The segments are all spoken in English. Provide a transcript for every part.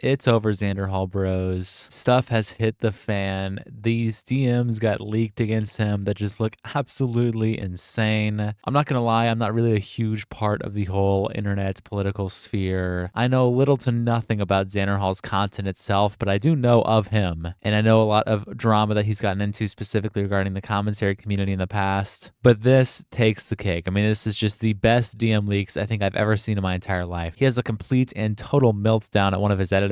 It's over, Xander Hall bros. Stuff has hit the fan. These DMs got leaked against him that just look absolutely insane. I'm not gonna lie, I'm not really a huge part of the whole internet political sphere. I know little to nothing about Xander Hall's content itself, but I do know of him. And I know a lot of drama that he's gotten into specifically regarding the commentary community in the past. But this takes the cake. I mean, this is just the best DM leaks I think I've ever seen in my entire life. He has a complete and total meltdown at one of his editors.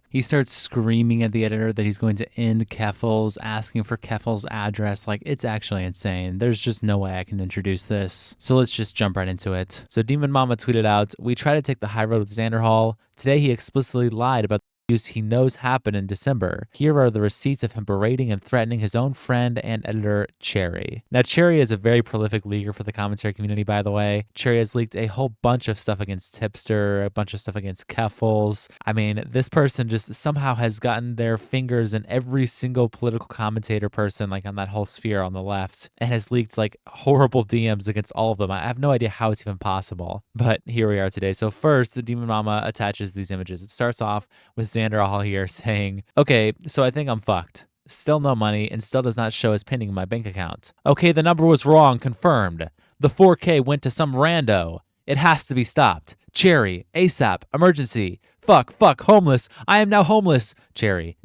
He starts screaming at the editor that he's going to end Keffals, asking for Keffals' address. Like, it's actually insane. There's just no way I can introduce this. So let's just jump right into it. So Demon Mama tweeted out, "We try to take the high road with Xander Hall. Today he explicitly lied about abuse he knows happened in December. Here are the receipts of him berating and threatening his own friend and editor, Cherry." Now, Cherry is a very prolific leaker for the commentary community, by the way. Cherry has leaked a whole bunch of stuff against Tipster, a bunch of stuff against Keffals. I mean, this person just somehow has gotten their fingers in every single political commentator person, like on that whole sphere on the left, and has leaked like horrible DMs against all of them. I have no idea how it's even possible, but here we are today. So first, the Demon Mama attaches these images. It starts off with Xander Hall here saying, "Okay, so I think I'm fucked. Still no money and still does not show as pending in my bank account. Okay, the number was wrong, confirmed. The 4K went to some rando. It has to be stopped. Cherry, ASAP, emergency. Fuck, homeless. I am now homeless. Cherry,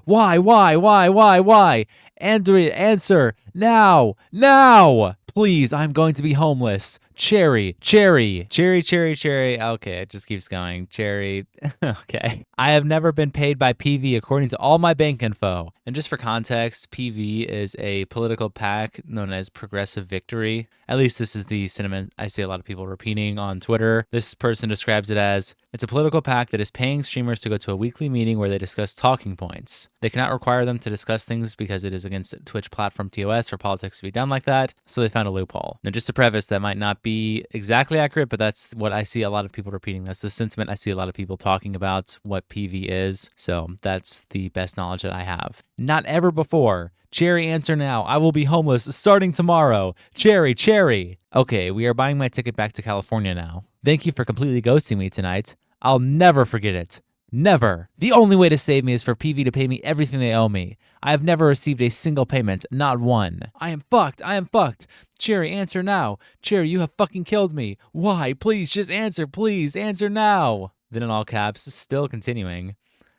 why? Android, answer, now. Please, I'm going to be homeless. Cherry. Okay, it just keeps going. Cherry. Okay. I have never been paid by PV according to all my bank info. And just for context, PV is a political PAC known as Progressive Victory. At least this is the sentiment I see a lot of people repeating on Twitter. This person describes it as, it's a political PAC that is paying streamers to go to a weekly meeting where they discuss talking points. They cannot require them to discuss things because it is against Twitch platform TOS for politics to be done like that, so they found a loophole. Now, just to preface, that might not be exactly accurate, but that's what I see a lot of people repeating. That's the sentiment I see a lot of people talking about what PV is, so that's the best knowledge that I have. Not ever before. Cherry, answer now. I will be homeless starting tomorrow. Cherry. Okay, we are buying my ticket back to California now. Thank you for completely ghosting me tonight. I'll never forget it. Never. The only way to save me is for PV to pay me everything they owe me. I have never received a single payment, not one. I am fucked. Cherry, answer now. Cherry, you have fucking killed me. Why? Please, just answer. Please, answer now. Then in all caps, still continuing.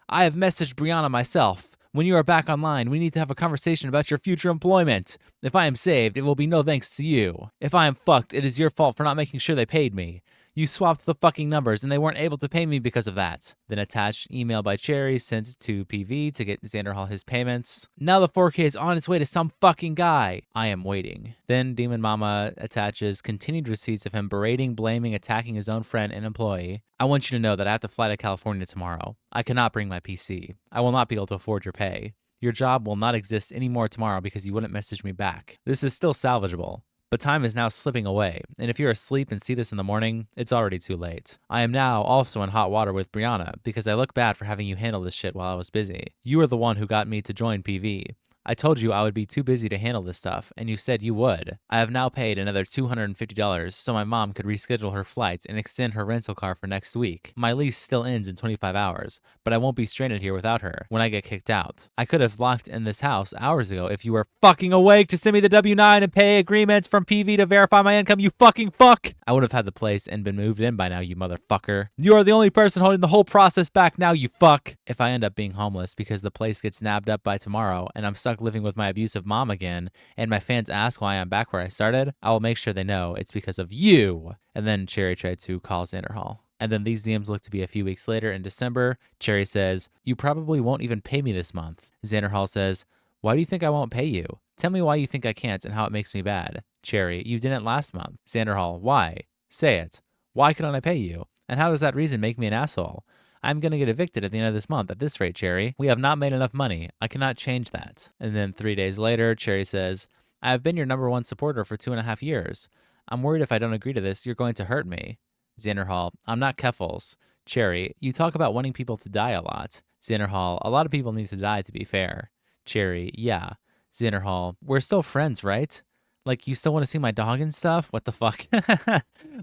I have messaged Brianna myself. When you are back online, we need to have a conversation about your future employment. If I am saved, it will be no thanks to you. If I am fucked, it is your fault for not making sure they paid me. You swapped the fucking numbers and they weren't able to pay me because of that. Then attached email by Cherry sent to PV to get Xander Hall his payments. Now the 4K is on its way to some fucking guy. I am waiting. Then Demon Mama attaches continued receipts of him berating, blaming, attacking his own friend and employee. I want you to know that I have to fly to California tomorrow. I cannot bring my PC. I will not be able to afford your pay. Your job will not exist anymore tomorrow because you wouldn't message me back. This is still salvageable. But time is now slipping away, and if you're asleep and see this in the morning, it's already too late. I am now also in hot water with Brianna, because I look bad for having you handle this shit while I was busy. You are the one who got me to join PV. I told you I would be too busy to handle this stuff, and you said you would. I have now paid another $250 so my mom could reschedule her flights and extend her rental car for next week. My lease still ends in 25 hours, but I won't be stranded here without her when I get kicked out. I could have locked in this house hours ago if you were fucking awake to send me the W-9 and pay agreements from PV to verify my income, you fucking fuck! I would have had the place and been moved in by now, you motherfucker. You are the only person holding the whole process back now, you fuck! If I end up being homeless because the place gets nabbed up by tomorrow and I'm stuck living with my abusive mom again, and my fans ask why I'm back where I started, I will make sure they know it's because of you. And then Cherry tried to call Xander Hall. And then these DMs look to be a few weeks later in December. Cherry says, you probably won't even pay me this month. Xander Hall says, why do you think I won't pay you? Tell me why you think I can't and how it makes me bad. Cherry, you didn't last month. Xander Hall, why? Say it. Why couldn't I pay you? And how does that reason make me an asshole? I'm going to get evicted at the end of this month at this rate, Cherry. We have not made enough money. I cannot change that. And then 3 days later, Cherry says, I have been your #1 supporter for 2.5 years. I'm worried if I don't agree to this, you're going to hurt me. Xander Hall, I'm not Keffals. Cherry, you talk about wanting people to die a lot. Xander Hall, a lot of people need to die to be fair. Cherry, yeah. Xander Hall, we're still friends, right? Like, you still want to see my dog and stuff? What the fuck?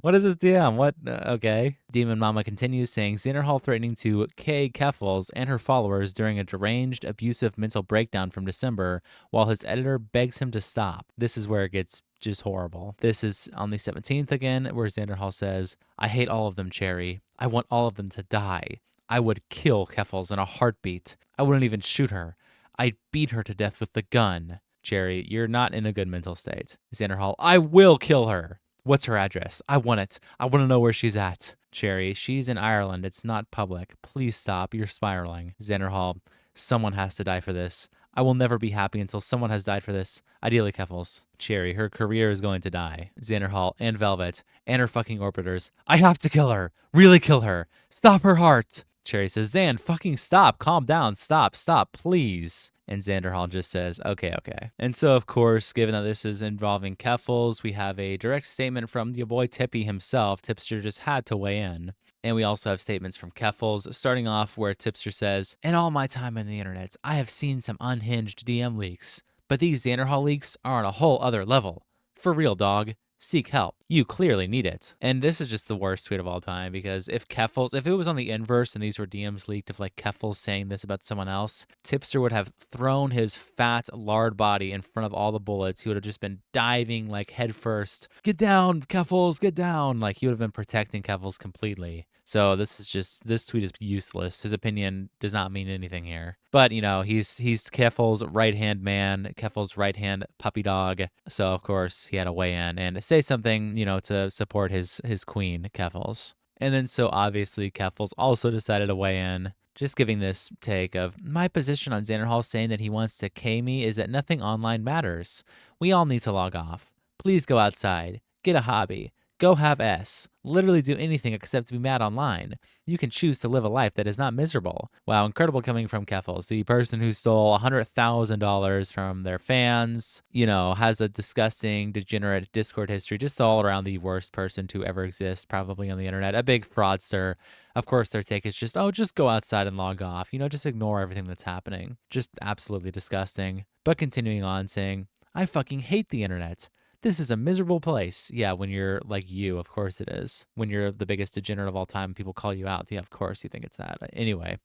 What is this DM? What? Okay. Demon Mama continues saying, Xander Hall threatening to K. Keffals and her followers during a deranged, abusive mental breakdown from December, while his editor begs him to stop. This is where it gets just horrible. This is on the 17th again, where Xander Hall says, I hate all of them, Cherry. I want all of them to die. I would kill Keffals in a heartbeat. I wouldn't even shoot her. I'd beat her to death with the gun. Cherry, you're not in a good mental state. Xander Hall, I will kill her. What's her address? I want it. I want to know where she's at. Cherry, she's in Ireland. It's not public. Please stop. You're spiraling. Xander Hall, someone has to die for this. I will never be happy until someone has died for this. Ideally, Keffals. Cherry, her career is going to die. Xander Hall and Velvet and her fucking orbiters. I have to kill her. Really kill her. Stop her heart. Cherry says, Xan, fucking stop. Calm down. Stop, please. And Xander Hall just says, okay. And so, of course, given that this is involving Keffals, we have a direct statement from your boy Tippy himself. Tipster just had to weigh in. And we also have statements from Keffals, starting off where Tipster says, in all my time on the internet, I have seen some unhinged DM leaks. But these Xander Hall leaks are on a whole other level. For real, dog. Seek help. You clearly need it. And this is just the worst tweet of all time, because if it was on the inverse and these were DMs leaked of like Keffals saying this about someone else, Tipster would have thrown his fat, lard body in front of all the bullets. He would have just been diving like headfirst. Get down, Keffals, get down. Like he would have been protecting Keffals completely. So this tweet is useless. His opinion does not mean anything here. But, you know, he's Keffals' right-hand man, Keffals' right-hand puppy dog. So, of course, he had to weigh in and say something, you know, to support his queen, Keffals. And then so obviously Keffals also decided to weigh in, just giving this take of, my position on Xander Hall saying that he wants to K me is that nothing online matters. We all need to log off. Please go outside. Get a hobby. Go have S. Literally do anything except to be mad online. You can choose to live a life that is not miserable. Wow, incredible coming from Keffals, the person who stole $100,000 from their fans, you know, has a disgusting, degenerate Discord history, just all around the worst person to ever exist, probably on the internet, a big fraudster. Of course, their take is just, oh, just go outside and log off. You know, just ignore everything that's happening. Just absolutely disgusting. But continuing on saying, I fucking hate the internet. This is a miserable place. Yeah, when you're like you, of course it is. When you're the biggest degenerate of all time, people call you out. Yeah, of course you think it's that. Anyway,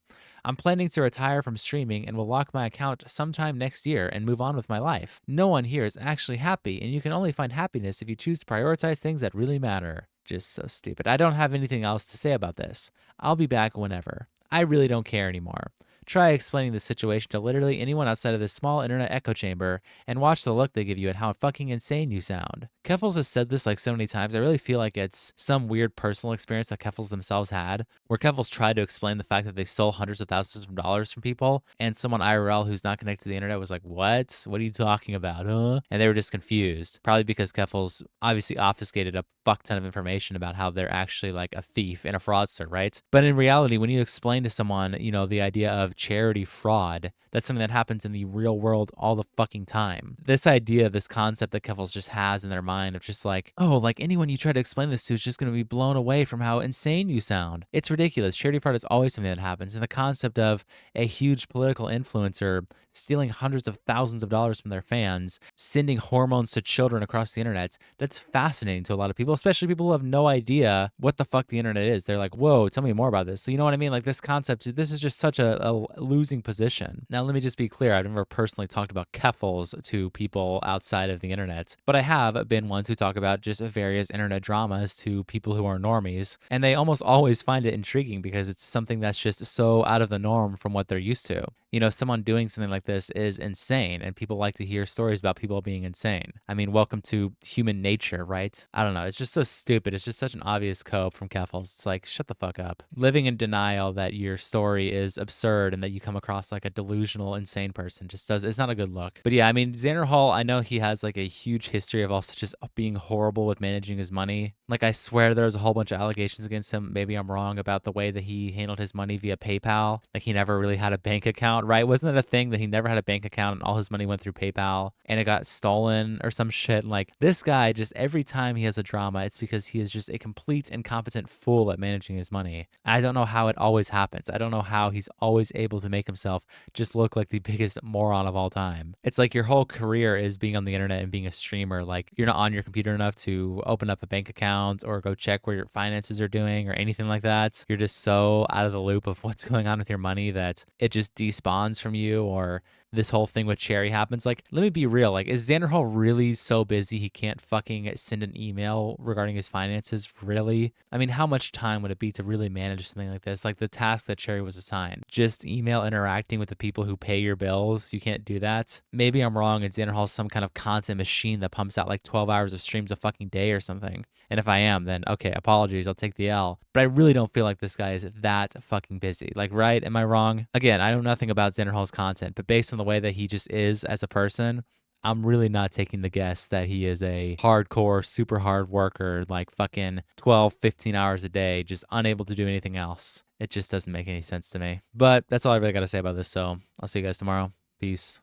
I'm planning to retire from streaming and will lock my account sometime next year and move on with my life. No one here is actually happy, and you can only find happiness if you choose to prioritize things that really matter. Just so stupid. I don't have anything else to say about this. I'll be back whenever. I really don't care anymore. Try explaining the situation to literally anyone outside of this small internet echo chamber and watch the look they give you at how fucking insane you sound. Keffals has said this like so many times, I really feel like it's some weird personal experience that Keffals themselves had, where Keffals tried to explain the fact that they stole hundreds of thousands of dollars from people, and someone IRL who's not connected to the internet was like, what? What are you talking about, huh? And they were just confused, probably because Keffals obviously obfuscated a fuck ton of information about how they're actually like a thief and a fraudster, right? But in reality, when you explain to someone, you know, the idea of charity fraud, that's something that happens in the real world all the fucking time. This idea, this concept that Keffals just has in their mind of just like, oh, like anyone you try to explain this to is just going to be blown away from how insane you sound. It's ridiculous. Charity fraud is always something that happens. And the concept of a huge political influencer stealing hundreds of thousands of dollars from their fans, sending hormones to children across the internet, that's fascinating to a lot of people, especially people who have no idea what the fuck the internet is. They're like, whoa, tell me more about this. So you know what I mean? Like this concept, this is just such a losing position. Now, let me just be clear. I've never personally talked about Keffals to people outside of the internet, but I have been one to talk about just various internet dramas to people who are normies, and they almost always find it intriguing because it's something that's just so out of the norm from what they're used to. You know, someone doing something like this is insane, and people like to hear stories about people being insane. I mean, welcome to human nature, right? I don't know. It's just so stupid. It's just such an obvious cope from Keffals. It's like, shut the fuck up. Living in denial that your story is absurd and that you come across like a delusional, insane person it's not a good look. But yeah, I mean, Xander Hall, I know he has like a huge history of also just being horrible with managing his money. Like, I swear there's a whole bunch of allegations against him. Maybe I'm wrong about the way that he handled his money via PayPal. Like, he never really had a bank account, right? Wasn't it a thing that he never had a bank account and all his money went through PayPal and it got stolen or some shit? Like this guy, just every time he has a drama, it's because he is just a complete incompetent fool at managing his money. I don't know how it always happens. I don't know how he's always able to make himself just look like the biggest moron of all time. It's like your whole career is being on the internet and being a streamer. Like you're not on your computer enough to open up a bank account or go check where your finances are doing or anything like that. You're just so out of the loop of what's going on with your money that it just despawns from you, or this whole thing with Cherry happens. Like, let me be real. Like, is Xander Hall really so busy he can't fucking send an email regarding his finances? Really? I mean, how much time would it be to really manage something like this? Like the task that Cherry was assigned. Just email interacting with the people who pay your bills. You can't do that. Maybe I'm wrong and Xander Hall's some kind of content machine that pumps out like 12 hours of streams a fucking day or something. And if I am, then okay, apologies, I'll take the L. But I really don't feel like this guy is that fucking busy. Like, right? Am I wrong? Again, I know nothing about Xander Hall's content, but based on the way that he just is as a person, I'm really not taking the guess that he is a hardcore, super hard worker, like fucking 12, 15 hours a day, just unable to do anything else. It just doesn't make any sense to me. But that's all I really got to say about this. So I'll see you guys tomorrow. Peace.